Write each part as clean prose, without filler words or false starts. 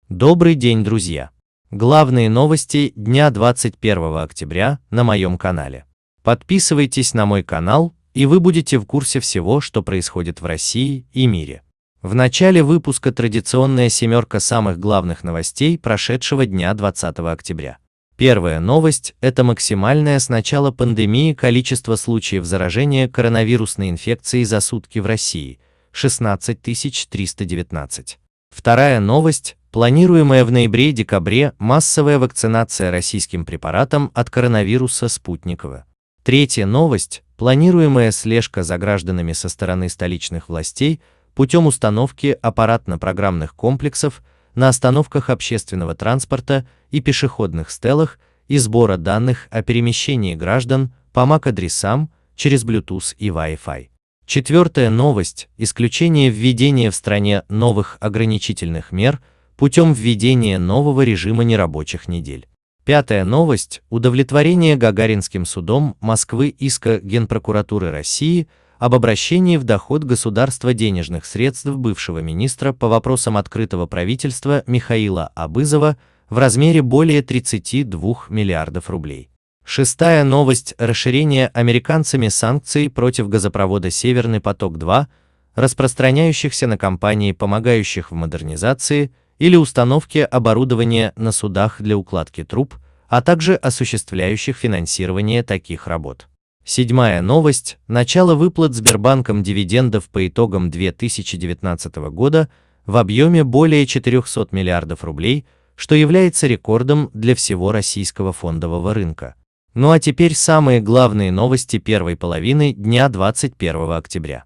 Добрый день, друзья! Главные новости дня 21 октября на моем канале. Подписывайтесь на мой канал, и вы будете в курсе всего, что происходит в России и мире. В начале выпуска традиционная семерка самых главных новостей прошедшего дня 20 октября. Первая новость – это максимальное с начала пандемии количество случаев заражения коронавирусной инфекцией за сутки в России – 16 319. Вторая новость – планируемая в ноябре-декабре массовая вакцинация российским препаратом от коронавируса «Спутник В». Третья новость – планируемая слежка за гражданами со стороны столичных властей путем установки аппаратно-программных комплексов на остановках общественного транспорта и пешеходных стелах и сбора данных о перемещении граждан по MAC-адресам через Bluetooth и Wi-Fi. Четвертая новость – исключение введения в стране новых ограничительных мер путем введения нового режима нерабочих недель. Пятая новость – удовлетворение Гагаринским судом Москвы иска Генпрокуратуры России об обращении в доход государства денежных средств бывшего министра по вопросам открытого правительства Михаила Абызова в размере более 32 миллиардов рублей. Шестая новость – расширение американцами санкций против газопровода «Северный поток-2», распространяющихся на компании, помогающих в модернизации или установке оборудования на судах для укладки труб, а также осуществляющих финансирование таких работ. Седьмая новость – начало выплат Сбербанком дивидендов по итогам 2019 года в объеме более 400 миллиардов рублей, что является рекордом для всего российского фондового рынка. Ну а теперь самые главные новости первой половины дня 21 октября.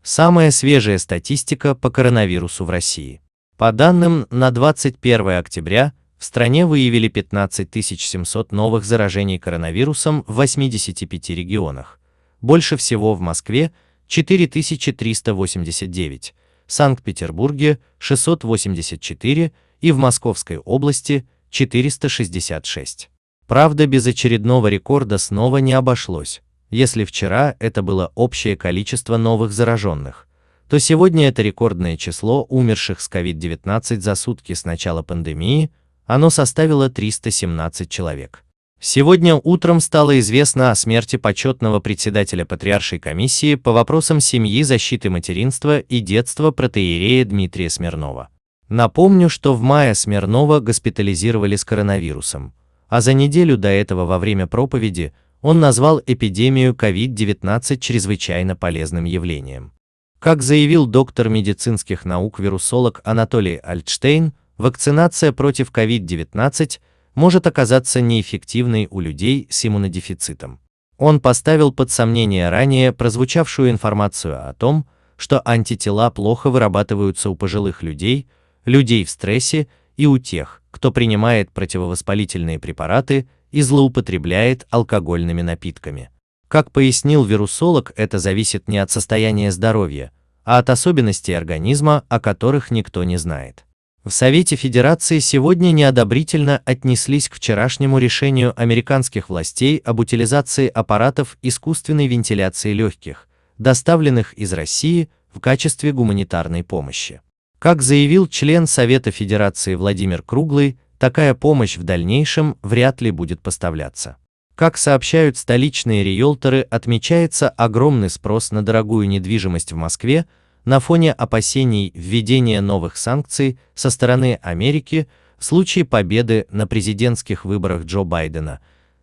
Самая свежая статистика по коронавирусу в России. По данным на 21 октября, в стране выявили 15 700 новых заражений коронавирусом в 85 регионах. Больше всего в Москве – 4389, Санкт-Петербурге – 684 и в Московской области – 466. Правда, без очередного рекорда снова не обошлось. Если вчера это было общее количество новых зараженных, то сегодня это рекордное число умерших с COVID-19 за сутки с начала пандемии, оно составило 317 человек. Сегодня утром стало известно о смерти почетного председателя Патриаршей комиссии по вопросам семьи, защиты материнства и детства протоиерея Дмитрия Смирнова. Напомню, что в мае Смирнова госпитализировали с коронавирусом, а за неделю до этого во время проповеди он назвал эпидемию COVID-19 чрезвычайно полезным явлением. Как заявил доктор медицинских наук вирусолог Анатолий Альтштейн, вакцинация против COVID-19 может оказаться неэффективной у людей с иммунодефицитом. Он поставил под сомнение ранее прозвучавшую информацию о том, что антитела плохо вырабатываются у пожилых людей, людей в стрессе и у тех, кто принимает противовоспалительные препараты и злоупотребляет алкогольными напитками. Как пояснил вирусолог, это зависит не от состояния здоровья, а от особенностей организма, о которых никто не знает. В Совете Федерации сегодня неодобрительно отнеслись к вчерашнему решению американских властей об утилизации аппаратов искусственной вентиляции легких, доставленных из России в качестве гуманитарной помощи. Как заявил член Совета Федерации Владимир Круглый, такая помощь в дальнейшем вряд ли будет поставляться. Как сообщают столичные риэлторы, отмечается огромный спрос на дорогую недвижимость в Москве на фоне опасений введения новых санкций со стороны Америки в случае победы на президентских выборах Джо Байдена.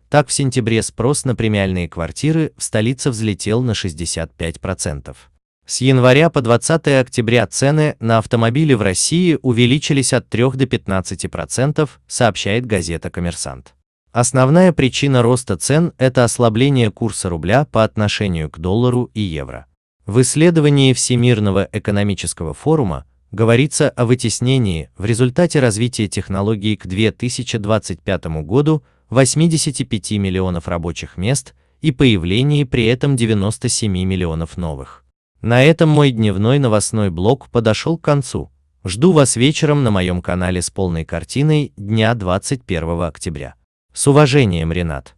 Так, в сентябре спрос на премиальные квартиры в столице взлетел на 65%. С января по 20 октября цены на автомобили в России увеличились от 3 до 15%, сообщает газета «Коммерсант». Основная причина роста цен – это ослабление курса рубля по отношению к доллару и евро. В исследовании Всемирного экономического форума говорится о вытеснении в результате развития технологий к 2025 году 85 миллионов рабочих мест и появлении при этом 97 миллионов новых. На этом мой дневной новостной блок подошел к концу. Жду вас вечером на моем канале с полной картиной дня 21 октября. С уважением, Ренат.